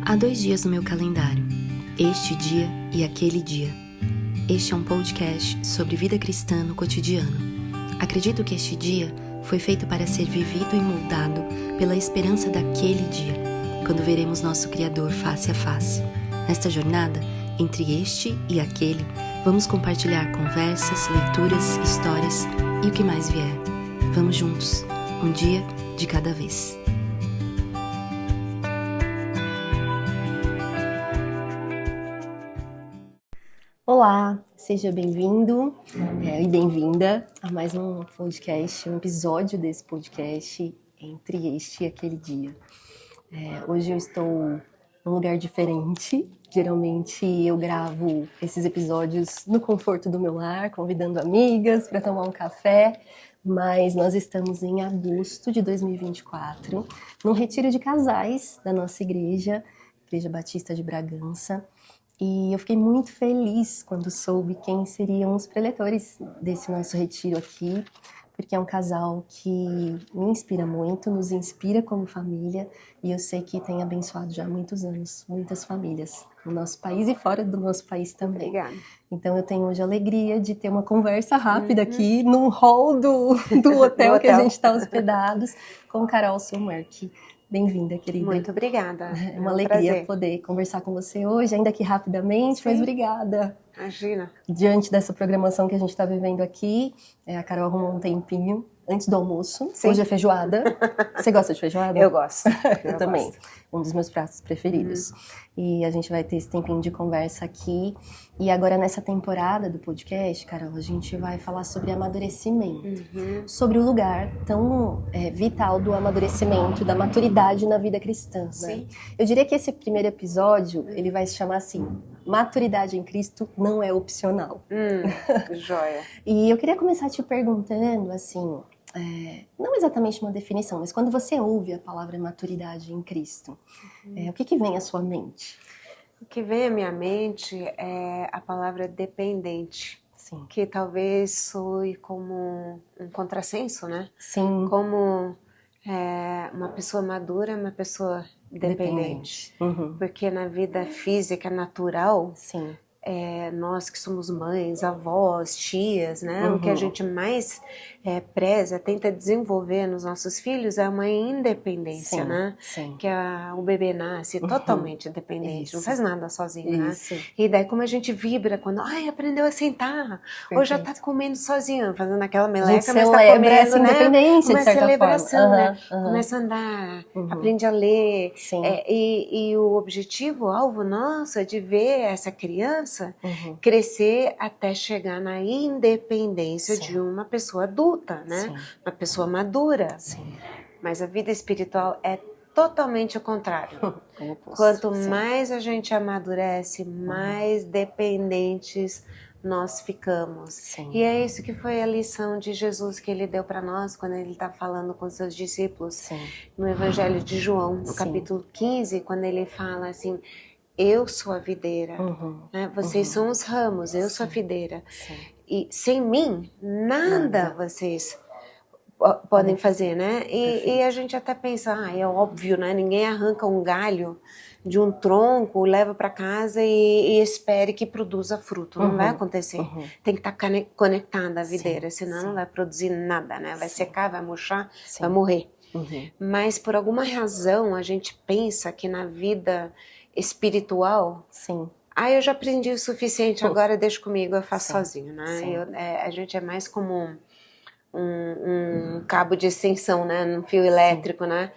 Há 2 dias no meu calendário, este dia e aquele dia. Este é um podcast sobre vida cristã no cotidiano. Acredito que este dia foi feito para ser vivido e moldado pela esperança daquele dia, quando veremos nosso Criador face a face. Nesta jornada, entre este e aquele, vamos compartilhar conversas, leituras, histórias e o que mais vier. Vamos juntos, um dia de cada vez. Olá, seja bem-vindo e bem-vinda a mais um podcast, um episódio desse podcast Entre Este e Aquele Dia. Hoje eu estou num lugar diferente. Geralmente eu gravo esses episódios no conforto do meu lar, convidando amigas para tomar um café, mas nós estamos em agosto de 2024, num retiro de casais da nossa igreja, Igreja Batista de Bragança. E eu fiquei muito feliz quando soube quem seriam os preletores desse nosso retiro aqui, porque é um casal que me inspira muito, nos inspira como família, e eu sei que tem abençoado já há muitos anos, muitas famílias, no nosso país e fora do nosso país também. Obrigada. Então eu tenho hoje a alegria de ter uma conversa rápida aqui, num hall do hotel que a gente está hospedados, com Carol Sulmerck. Bem-vinda, querida. Muito obrigada. É uma alegria poder conversar com você hoje, ainda que rapidamente, mas obrigada. Imagina. Diante dessa programação que a gente está vivendo aqui, a Carol arrumou um tempinho antes do almoço. Sim. Hoje é feijoada. Você gosta de feijoada? Eu gosto. Eu também. Um dos meus pratos preferidos. E a gente vai ter esse tempinho de conversa aqui. E agora, nessa temporada do podcast, Carol, a gente vai falar sobre amadurecimento. Sobre o lugar tão vital do amadurecimento, da maturidade na vida cristã. Né? Sim. Eu diria que esse primeiro episódio, ele vai se chamar assim: Maturidade em Cristo não é opcional. Joia. E eu queria começar te perguntando, assim, não exatamente uma definição, mas quando você ouve a palavra maturidade em Cristo, o que vem à sua mente? O que vem à minha mente é a palavra dependente. Sim. Que talvez soe como um contrassenso, né? Sim. Como uma pessoa madura, uma pessoa dependente. Porque na vida física natural, Sim. Nós que somos mães, avós, tias, né? O que a gente mais preza, tenta desenvolver nos nossos filhos é uma independência, Sim, né? sim. Que o bebê nasce totalmente independente, não faz nada sozinho, Isso. né? E daí como a gente vibra quando, aprendeu a sentar, ou já tá comendo sozinho, fazendo aquela meleca, mas tá comendo, essa independência, uma de certa celebração, forma. né? Começa a andar, aprende a ler, Sim. E o objetivo, o alvo nosso é de ver essa criança crescer até chegar na independência de uma pessoa adulta, né? Sim. Uma pessoa madura. Sim. Mas a vida espiritual é totalmente o contrário. Quanto mais a gente amadurece, mais dependentes nós ficamos. Sim. E é isso que foi a lição de Jesus que ele deu para nós quando ele está falando com seus discípulos. Sim. No Evangelho de João, no capítulo 15, quando ele fala assim: eu sou a videira, né? Vocês são os ramos, eu sou a videira. Sim. E sem mim, nada vocês podem fazer, né? E a gente até pensa, é óbvio, né? Ninguém arranca um galho de um tronco, leva para casa e espere que produza fruto. Não vai acontecer. Tem que estar conectada à videira, senão não vai produzir nada, né? Vai secar, vai murchar, vai morrer. Mas por alguma razão a gente pensa que na vida espiritual, eu já aprendi o suficiente, agora deixa comigo, eu faço sozinho, né? A gente é mais como um cabo de extensão, né? Um fio elétrico, né?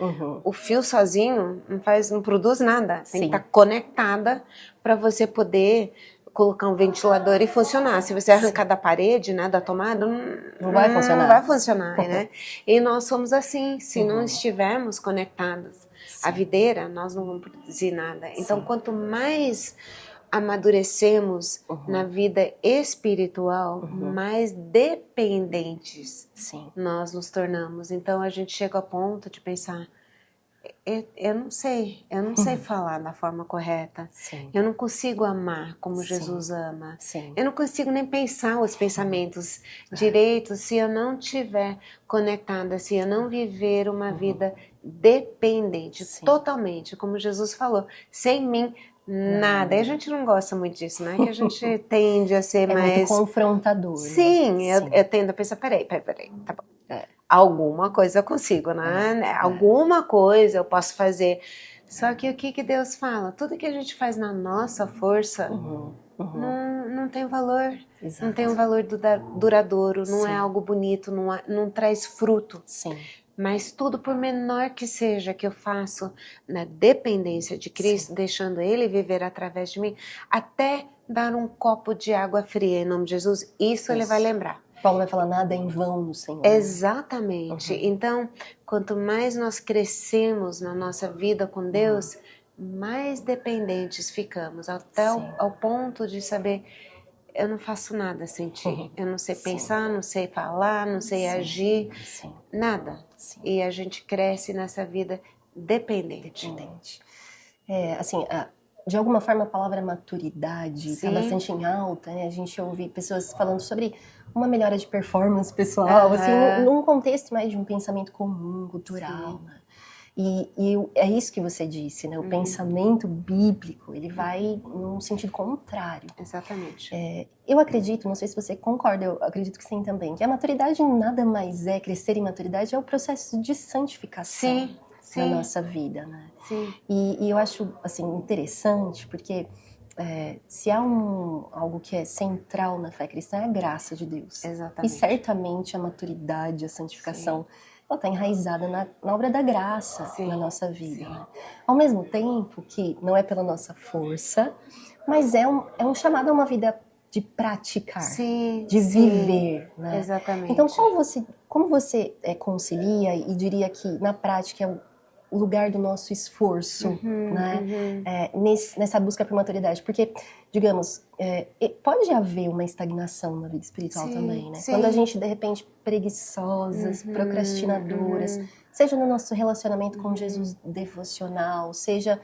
O fio sozinho não produz nada, tem que estar conectada para você poder colocar um ventilador e funcionar. Se você arrancar da parede, né, da tomada, não vai funcionar. Não vai funcionar, né? E nós somos assim, se não estivermos conectados à videira, nós não vamos produzir nada. Então, quanto mais amadurecemos na vida espiritual, mais dependentes nós nos tornamos. Então, a gente chega ao ponto de pensar, Eu não sei falar da forma correta. Sim. Eu não consigo amar como Sim. Jesus ama. Sim. Eu não consigo nem pensar os pensamentos direitos se eu não estiver conectada, se eu não viver uma vida dependente, Sim. totalmente, como Jesus falou, sem mim nada. E a gente não gosta muito disso, né? Que a gente tende a ser É mais... muito confrontador. Sim, né? eu tendo a pensar, peraí, tá bom. É. Alguma coisa eu consigo, né? Alguma coisa eu posso fazer. Só que o que Deus fala? Tudo que a gente faz na nossa força não tem valor. Exato. Não tem um valor duradouro, não Sim. é algo bonito, não traz fruto. Sim. Mas tudo, por menor que seja, que eu faço na dependência de Cristo, Sim. deixando Ele viver através de mim, até dar um copo de água fria em nome de Jesus, isso Ele vai lembrar. Paulo vai falar nada em vão no Senhor. Exatamente. Então, quanto mais nós crescemos na nossa vida com Deus, mais dependentes ficamos, até ao ponto de saber, eu não faço nada sem Ti. Eu não sei pensar, não sei falar, não sei agir, nada. E a gente cresce nessa vida dependente. Assim, de alguma forma a palavra maturidade está bastante em alta, né? A gente ouve pessoas falando sobre uma melhora de performance pessoal, assim, num contexto mais de um pensamento comum, cultural, né? E é isso que você disse, né? O pensamento bíblico, ele vai num sentido contrário. Exatamente. Eu acredito, não sei se você concorda, eu acredito que sim também, que a maturidade nada mais é, crescer em maturidade é o processo de santificação na nossa vida, né? Sim. E eu acho, assim, interessante, porque se há algo que é central na fé cristã, é a graça de Deus. Exatamente. E certamente a maturidade, a santificação, ela está enraizada na obra da graça na nossa vida. Né? Ao mesmo tempo que não é pela nossa força, mas é um chamado a uma vida de praticar, de viver. Né? Exatamente. Então, como você concilia e diria que na prática é o lugar do nosso esforço, né? Nessa busca por maturidade. Porque, digamos, pode haver uma estagnação na vida espiritual também, né? Quando a gente, de repente, preguiçosas, procrastinadoras, seja no nosso relacionamento com Jesus devocional, seja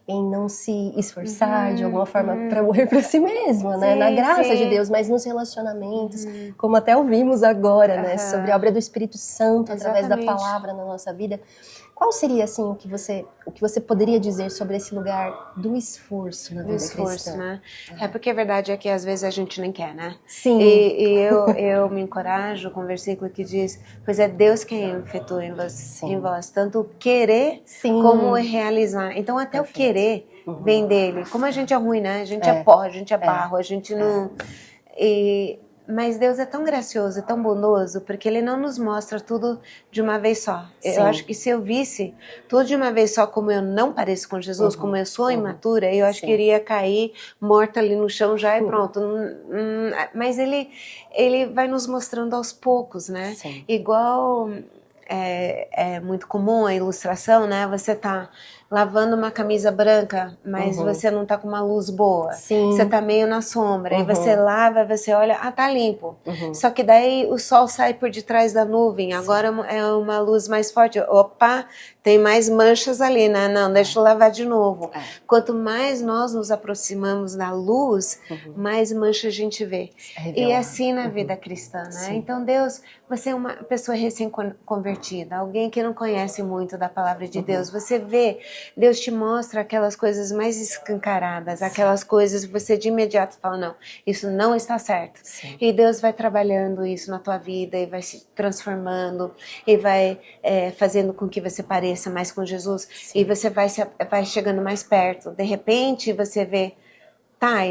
em não se esforçar de alguma forma para morrer para si mesma, né? Na graça de Deus, mas nos relacionamentos, como até ouvimos agora, né? Sobre a obra do Espírito Santo através da palavra na nossa vida. Qual seria, assim, o que você poderia dizer sobre esse lugar do esforço na vida cristã? Né? Porque a verdade é que às vezes a gente nem quer, né? Sim. E eu me encorajo com o versículo que diz, pois é Deus quem efetua em vós tanto o querer como o realizar. Então até o querer vem dele. Como a gente é ruim, né? A gente é pó, a gente é barro, a gente não... Mas Deus é tão gracioso e tão bondoso, porque Ele não nos mostra tudo de uma vez só. Eu acho que se eu visse tudo de uma vez só, como eu não pareço com Jesus, como eu sou imatura, eu acho que iria cair morta ali no chão já e pronto. Mas Ele vai nos mostrando aos poucos, né? Igual é muito comum a ilustração, né? Você tá lavando uma camisa branca, mas você não tá com uma luz boa. Você tá meio na sombra. Aí você lava, você olha, tá limpo. Só que daí o sol sai por detrás da nuvem. Agora é uma luz mais forte. Opa, tem mais manchas ali, né? Não, deixa eu lavar de novo. Quanto mais nós nos aproximamos da luz, mais mancha a gente vê. E assim na vida cristã, né? Então Deus, você é uma pessoa recém-convertida, alguém que não conhece muito da palavra de Deus. Você vê, Deus te mostra aquelas coisas mais escancaradas, aquelas coisas que você de imediato fala, não, isso não está certo. E Deus vai trabalhando isso na tua vida e vai se transformando e vai fazendo com que você pareça mais com Jesus e você vai chegando mais perto. De repente você vê,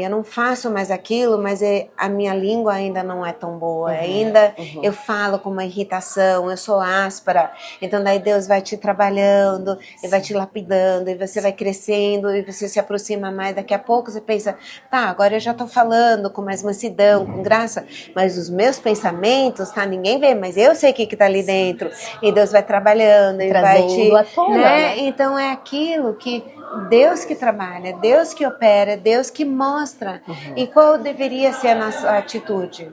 eu não faço mais aquilo, mas a minha língua ainda não é tão boa, ainda eu falo com uma irritação, eu sou áspera, então daí Deus vai te trabalhando, e vai te lapidando, e você vai crescendo, e você se aproxima mais, daqui a pouco você pensa, agora eu já tô falando com mais mansidão, com graça, mas os meus pensamentos, ninguém vê, mas eu sei o que tá ali dentro, e Deus vai trabalhando, e vai te... à tona, né? Então é aquilo que Deus que trabalha, Deus que opera, Deus que mostra. E qual deveria ser a nossa atitude?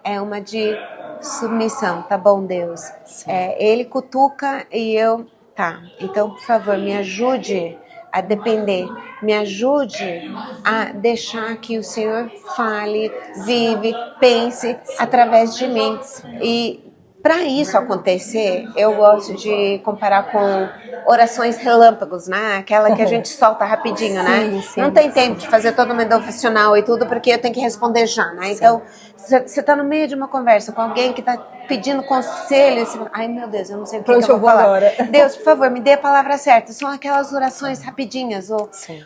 É uma de submissão, tá bom, Deus? Ele cutuca e eu Tá, então, por favor, me ajude a depender, me ajude a deixar que o Senhor fale, vive, pense através de mim. E para isso acontecer, eu gosto de comparar com orações relâmpagos, né? Aquela que a gente solta rapidinho, né? Sim, Não tem tempo de fazer todo o devocional e tudo, porque eu tenho que responder já, né? Então, você tá no meio de uma conversa com alguém que tá pedindo conselho, e você fala, ai meu Deus, eu não sei o que eu vou falar. Agora? Deus, por favor, me dê a palavra certa. São aquelas orações rapidinhas,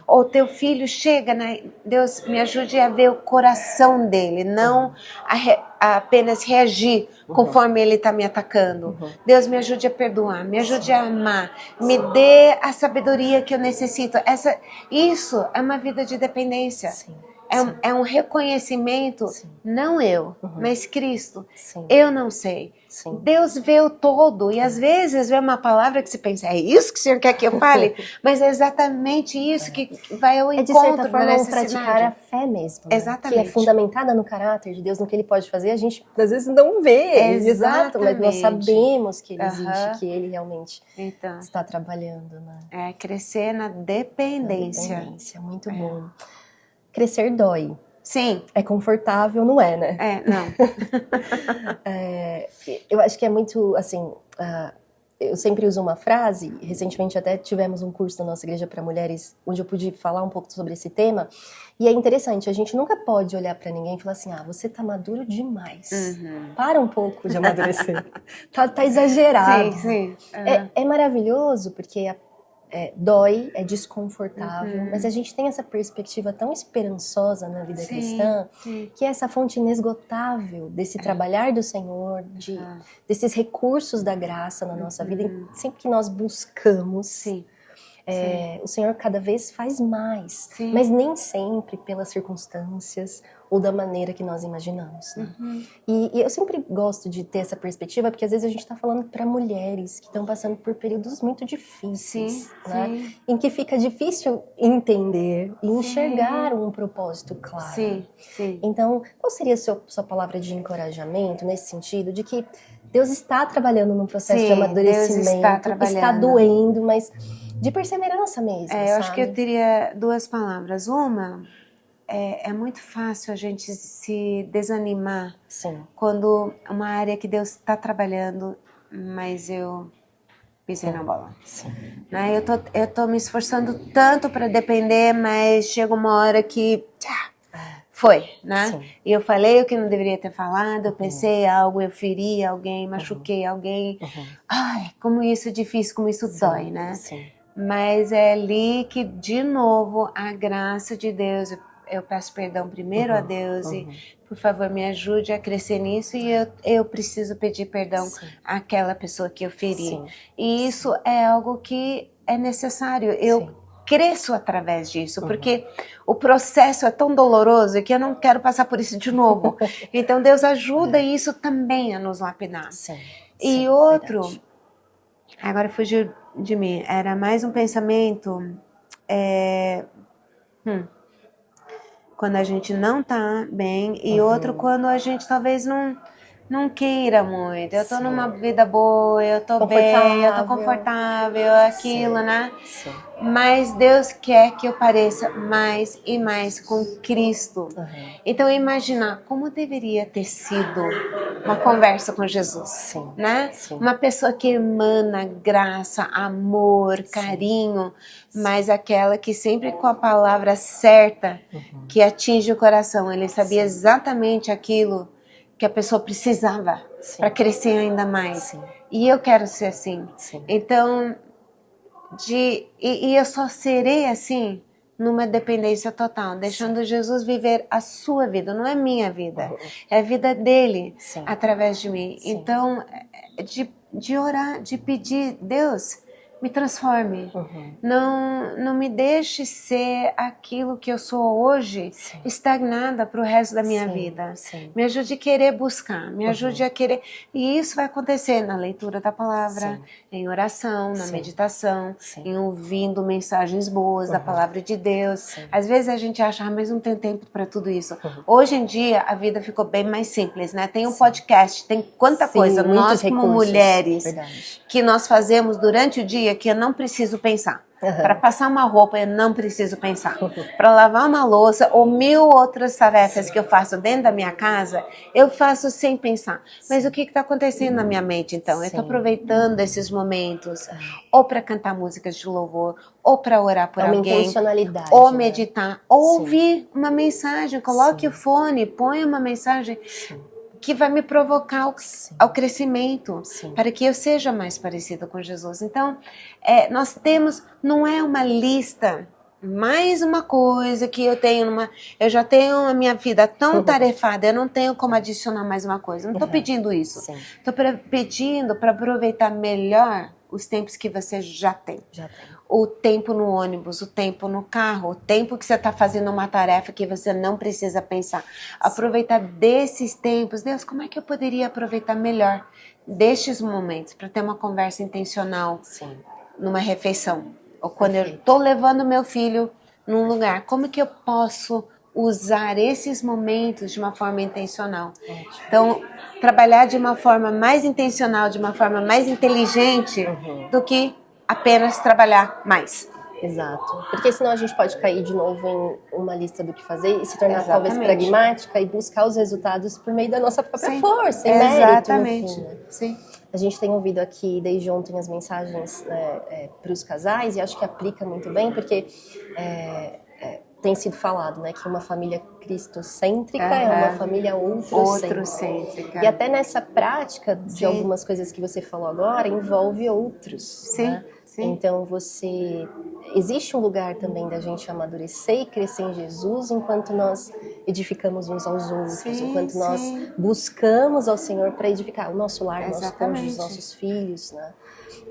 ou teu filho chega, né? Deus, me ajude a ver o coração dele, não a apenas reagir conforme ele está me atacando. Deus, me ajude a perdoar, me ajude a amar, me dê a sabedoria que eu necessito. Isso é uma vida de dependência. É um reconhecimento, não eu, mas Cristo. Eu não sei. Deus vê o todo e às vezes vê uma palavra que você pensa, é isso que o Senhor quer que eu fale? Mas é exatamente isso que vai ao encontro de certa forma, da necessidade. praticar a fé mesmo, né? Exatamente. Que é fundamentada no caráter de Deus, no que Ele pode fazer, a gente às vezes não vê, exato, mas nós sabemos que Ele existe, que Ele realmente está trabalhando, né? É crescer na dependência. Muito bom. Crescer dói. Sim. É confortável, não é, né? Não. Eu acho que é muito, assim, eu sempre uso uma frase, recentemente até tivemos um curso na nossa igreja para mulheres, onde eu pude falar um pouco sobre esse tema, e é interessante, a gente nunca pode olhar para ninguém e falar assim, você tá maduro demais, para um pouco de amadurecer, tá exagerado. Sim. É maravilhoso, porque dói, é desconfortável, mas a gente tem essa perspectiva tão esperançosa na vida cristã, que é essa fonte inesgotável desse trabalhar do Senhor, desses recursos da graça na nossa vida, e sempre que nós buscamos, o Senhor cada vez faz mais, mas nem sempre pelas circunstâncias ou da maneira que nós imaginamos, né? E eu sempre gosto de ter essa perspectiva, porque às vezes a gente está falando para mulheres que estão passando por períodos muito difíceis, né? Em que fica difícil entender e enxergar um propósito claro. Então, qual seria a sua palavra de encorajamento nesse sentido, de que Deus está trabalhando num processo de amadurecimento, está doendo, mas de perseverança mesmo, sabe? Eu acho que eu teria duas palavras. Uma, é muito fácil a gente se desanimar quando uma área que Deus está trabalhando, mas eu pisei na bola. Né? Eu tô me esforçando tanto para depender, mas chega uma hora que foi, né? E eu falei o que não deveria ter falado, eu pensei algo, eu feri alguém, machuquei alguém. Ai, como isso é difícil, como isso dói, né? Mas é ali que, de novo, a graça de Deus, eu peço perdão primeiro a Deus e, por favor, me ajude a crescer nisso e eu preciso pedir perdão àquela pessoa que eu feri. E isso é algo que é necessário. Eu cresço através disso, porque o processo é tão doloroso que eu não quero passar por isso de novo. Então, Deus ajuda isso também a nos lapidar. E outro, agora fugiu de mim, era mais um pensamento, quando a gente não tá bem, e outro quando a gente talvez não queira muito. Eu tô numa vida boa, eu tô bem, eu tô confortável, aquilo, né? Mas Deus quer que eu pareça mais e mais com Cristo. Então, imagina como deveria ter sido uma conversa com Jesus, né? Uma pessoa que emana graça, amor, carinho, mas aquela que sempre com a palavra certa que atinge o coração. Ele sabia exatamente aquilo que a pessoa precisava para crescer ainda mais. E eu quero ser assim. Então, eu só serei assim numa dependência total, deixando Jesus viver a sua vida, não é minha vida, é a vida dele através de mim. Então, de orar, de pedir, Deus, me transforme. Não me deixe ser aquilo que eu sou hoje, estagnada para o resto da minha vida. Me ajude a querer buscar, me ajude a querer. E isso vai acontecer na leitura da palavra, em oração, na meditação, em ouvindo mensagens boas da palavra de Deus. Às vezes a gente acha, mas não tem tempo para tudo isso. Hoje em dia a vida ficou bem mais simples, né? Tem um podcast, tem quanta coisa. Nós como mulheres que nós fazemos durante o dia, dia que eu não preciso pensar. Para passar uma roupa, eu não preciso pensar. Para lavar uma louça ou 1000 outras tarefas que eu faço dentro da minha casa, eu faço sem pensar. Mas o que está acontecendo na minha mente, então? Eu estou aproveitando esses momentos, ou para cantar músicas de louvor, ou para orar por alguém, intencionalidade, ou né? meditar, ou ouvir uma mensagem. Coloque o fone, põe uma mensagem que vai me provocar ao crescimento, para que eu seja mais parecida com Jesus. Então, nós temos, não é uma lista, mais uma coisa que eu tenho eu já tenho a minha vida tão tarefada, eu não tenho como adicionar mais uma coisa. Não estou pedindo isso. Estou pedindo para aproveitar melhor os tempos que você já tem. O tempo no ônibus, o tempo no carro, o tempo que você está fazendo uma tarefa que você não precisa pensar. Aproveitar desses tempos. Deus, como é que eu poderia aproveitar melhor destes momentos para ter uma conversa intencional numa refeição? Ou quando eu estou levando meu filho num lugar, como que eu posso usar esses momentos de uma forma intencional? Então, trabalhar de uma forma mais intencional, de uma forma mais inteligente do que apenas trabalhar mais. Exato. Porque senão a gente pode cair de novo em uma lista do que fazer e se tornar talvez pragmática e buscar os resultados por meio da nossa própria força, sem mérito no fim, né? Sim. A gente tem ouvido aqui desde ontem as mensagens para os casais e acho que aplica muito bem porque tem sido falado, né, que uma família cristocêntrica é uma família outrocêntrica. E até nessa prática de algumas coisas que você falou agora, envolve outros. Né? Então existe um lugar também da gente amadurecer e crescer em Jesus enquanto nós edificamos uns aos outros, enquanto nós buscamos ao Senhor para edificar o nosso lar, nossos cônjuges, nossos filhos, né?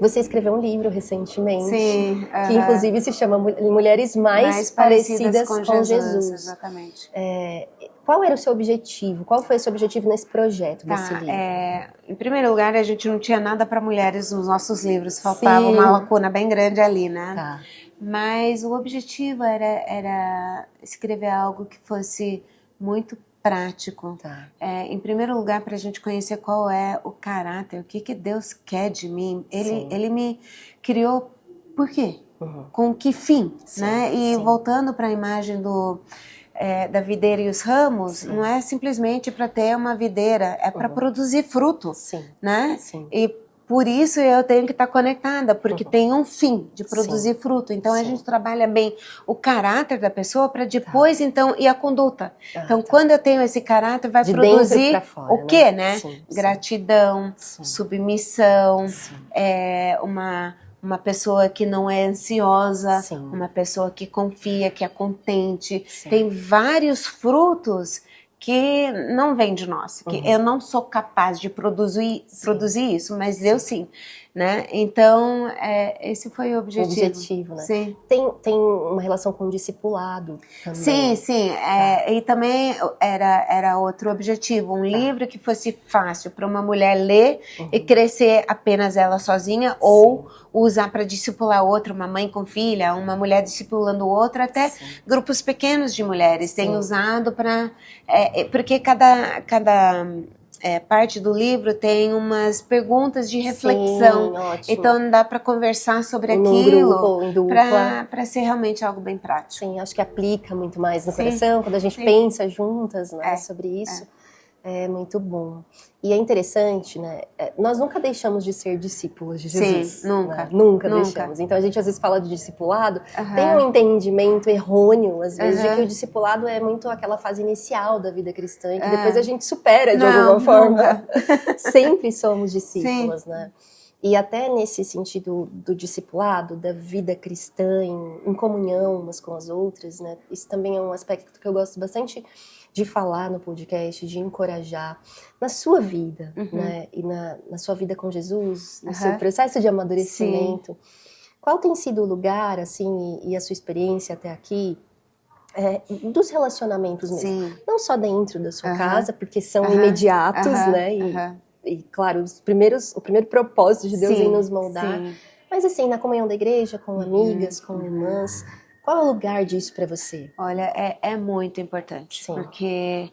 Você escreveu um livro recentemente, que inclusive se chama Mulheres Mais Parecidas com Jesus. Exatamente. Qual era o seu objetivo? Qual foi o seu objetivo nesse projeto desse livro? Em primeiro lugar, a gente não tinha nada para mulheres nos nossos livros, faltava uma lacuna bem grande ali, né? Mas o objetivo era escrever algo que fosse muito prático. Em primeiro lugar, para a gente conhecer qual é o caráter, o que Deus quer de mim. Ele me criou por quê? Com que fim? Né? E voltando para a imagem da videira e os ramos, não é simplesmente para ter uma videira, é para produzir fruto. Né? E por isso eu tenho que estar conectada, porque tem um fim de produzir fruto. Então a gente trabalha bem o caráter da pessoa para depois, então, e a conduta. Então, quando eu tenho esse caráter, vai produzir o quê, né? Gratidão, submissão, uma pessoa que não é ansiosa, uma pessoa que confia, que é contente. Tem vários frutos que não vem de nós, que eu não sou capaz de produzir isso, mas eu sim, né? Então, esse foi o objetivo. Né? Tem uma relação com o discipulado também. Sim. E também era outro objetivo, um livro que fosse fácil para uma mulher ler e crescer apenas ela sozinha, ou usar para discipular outra, uma mãe com filha, uma mulher discipulando outra, até grupos pequenos de mulheres. Tem usado para... porque cada parte do livro tem umas perguntas de reflexão. Então dá para conversar sobre aquilo para ser realmente algo bem prático. Sim, acho que aplica muito mais no coração quando a gente pensa juntas, né, sobre isso. É muito bom. E é interessante, né? Nós nunca deixamos de ser discípulos de Jesus. Nunca. Né? Nunca deixamos. Então a gente às vezes fala de discipulado, tem um entendimento errôneo, às vezes, de que o discipulado é muito aquela fase inicial da vida cristã, e que depois a gente supera de alguma forma. Sempre somos discípulos, né? E até nesse sentido do discipulado, da vida cristã em comunhão umas com as outras, né? Isso também é um aspecto que eu gosto bastante de falar no podcast, de encorajar na sua vida, né? E na sua vida com Jesus, no seu processo de amadurecimento. Qual tem sido o lugar, assim, e a sua experiência até aqui, dos relacionamentos mesmo? Não só dentro da sua casa, porque são imediatos, né? E claro, o primeiro propósito de Deus em nos moldar. Mas assim, na comunhão da igreja, com amigas, com irmãs, qual é o lugar disso para você? Olha, é muito importante, porque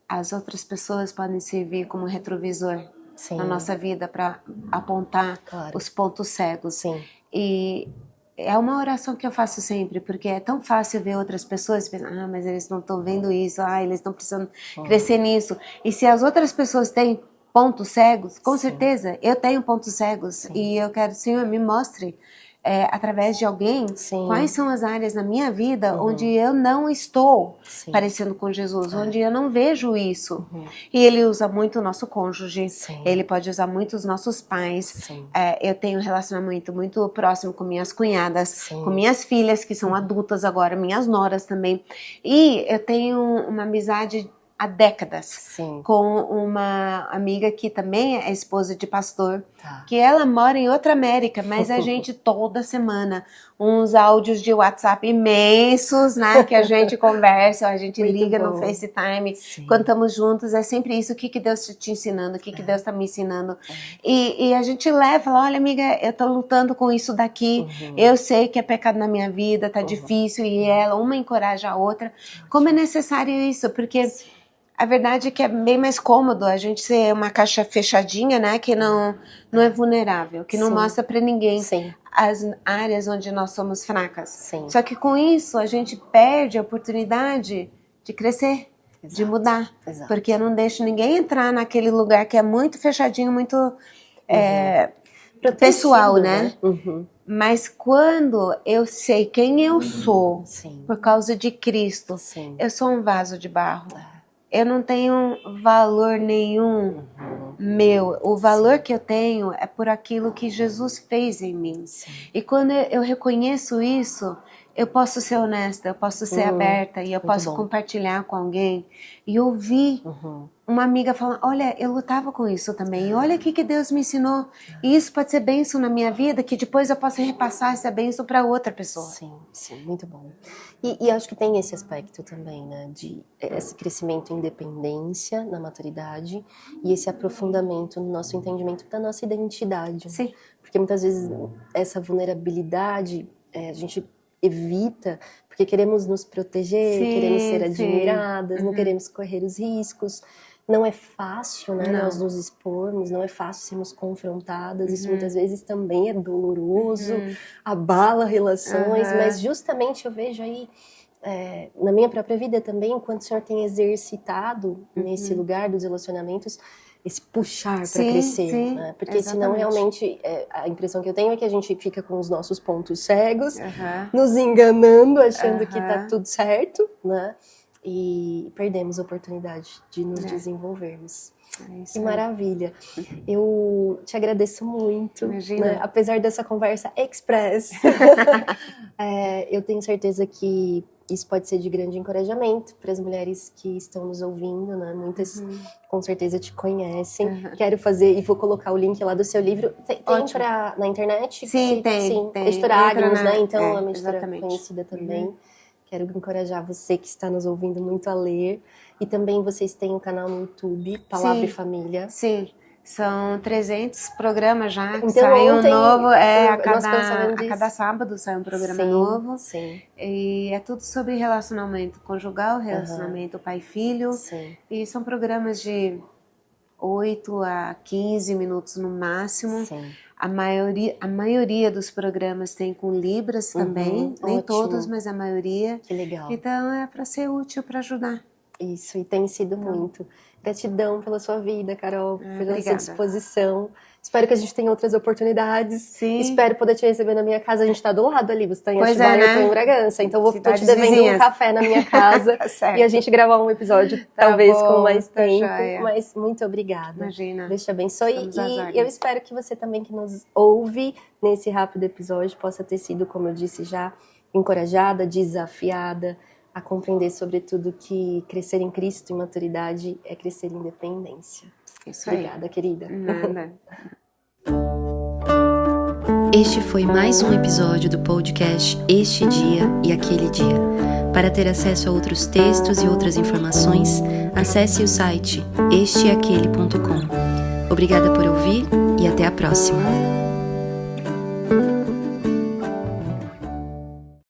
as outras pessoas podem servir como retrovisor Sim. na nossa vida para apontar os pontos cegos. Sim. E é uma oração que eu faço sempre, porque é tão fácil ver outras pessoas e pensar, mas eles não estão vendo isso, eles estão precisando crescer nisso. E se as outras pessoas têm pontos cegos, com certeza, eu tenho pontos cegos. E eu quero, Senhor, me mostre, através de alguém, quais são as áreas na minha vida onde eu não estou parecendo com Jesus, onde eu não vejo isso. E Ele usa muito o nosso cônjuge, Ele pode usar muito os nossos pais. Eu tenho um relacionamento muito próximo com minhas cunhadas, com minhas filhas, que são adultas agora, minhas noras também. E eu tenho uma amizade há décadas, com uma amiga que também é esposa de pastor, que ela mora em outra América, mas a gente toda semana, uns áudios de WhatsApp imensos, né, que a gente conversa, a gente liga no FaceTime, quando estamos juntos, é sempre isso, o que Deus está te ensinando, o que Deus está me ensinando, e a gente leva, fala, olha amiga, eu tô lutando com isso daqui, eu sei que é pecado na minha vida, tá difícil, e ela, uma encoraja a outra, como é necessário isso, porque a verdade é que é bem mais cômodo a gente ser uma caixa fechadinha, né? Que não é vulnerável, que não mostra pra ninguém as áreas onde nós somos fracas. Só que com isso a gente perde a oportunidade de crescer, de mudar. Porque eu não deixo ninguém entrar naquele lugar que é muito fechadinho, muito pessoal, né? Mas quando eu sei quem eu sou, por causa de Cristo, eu sou um vaso de barro. Eu não tenho valor nenhum meu. O valor que eu tenho é por aquilo que Jesus fez em mim. E quando eu reconheço isso, eu posso ser honesta, eu posso ser aberta e eu posso compartilhar com alguém e ouvir uma amiga falando, olha, eu lutava com isso também, e olha o que Deus me ensinou, e isso pode ser bênção na minha vida, que depois eu possa repassar essa bênção para outra pessoa. Sim, muito bom. E acho que tem esse aspecto também, né, de esse crescimento em independência, na maturidade, e esse aprofundamento no nosso entendimento da nossa identidade. Porque muitas vezes essa vulnerabilidade, a gente evita, porque queremos nos proteger, queremos ser admiradas, não queremos correr os riscos. Não é fácil, né, nós nos expormos, não é fácil sermos confrontadas, isso muitas vezes também é doloroso, abala relações, mas justamente eu vejo aí, na minha própria vida também, enquanto o Senhor tem exercitado nesse lugar dos relacionamentos, esse puxar para crescer, né? Porque senão realmente a impressão que eu tenho é que a gente fica com os nossos pontos cegos, nos enganando, achando que tá tudo certo, né? E perdemos a oportunidade de nos desenvolvermos. Que maravilha. Eu te agradeço muito, né? Apesar dessa conversa express. Eu tenho certeza que isso pode ser de grande encorajamento para as mulheres que estão nos ouvindo, né? Muitas com certeza te conhecem. Quero fazer, e vou colocar o link lá do seu livro. Tem na internet? Sim, tem. Editora Agnus, né? Então é uma editora conhecida também. Quero encorajar você que está nos ouvindo muito a ler. E também vocês têm um canal no YouTube, Palavra e Família. Sim, são 300 programas já. Então, sai um ontem, novo, a cada sábado sai um programa novo. Sim. E é tudo sobre relacionamento conjugal, relacionamento pai e filho. E são programas de 8 a 15 minutos no máximo. A maioria dos programas tem com libras também, nem todos, mas a maioria. Que legal. Então é para ser útil, para ajudar. Isso, e tem sido muito. Gratidão pela sua vida, Carol, pela sua disposição. Espero que a gente tenha outras oportunidades. Espero poder te receber na minha casa. A gente tá do lado ali, você tá em Atibaia, eu tô em Bragança. Então tô te devendo um café na minha casa e a gente gravar um episódio, talvez com mais tempo. Mas muito obrigada. Imagina. Deus te abençoe. E eu espero que você também que nos ouve nesse rápido episódio possa ter sido, como eu disse já, encorajada, desafiada a compreender, sobretudo, que crescer em Cristo, em maturidade, é crescer em independência. Isso aí. Obrigada, querida. Nada. Este foi mais um episódio do podcast Este Dia e Aquele Dia. Para ter acesso a outros textos e outras informações, acesse o site esteaquele.com. Obrigada por ouvir e até a próxima.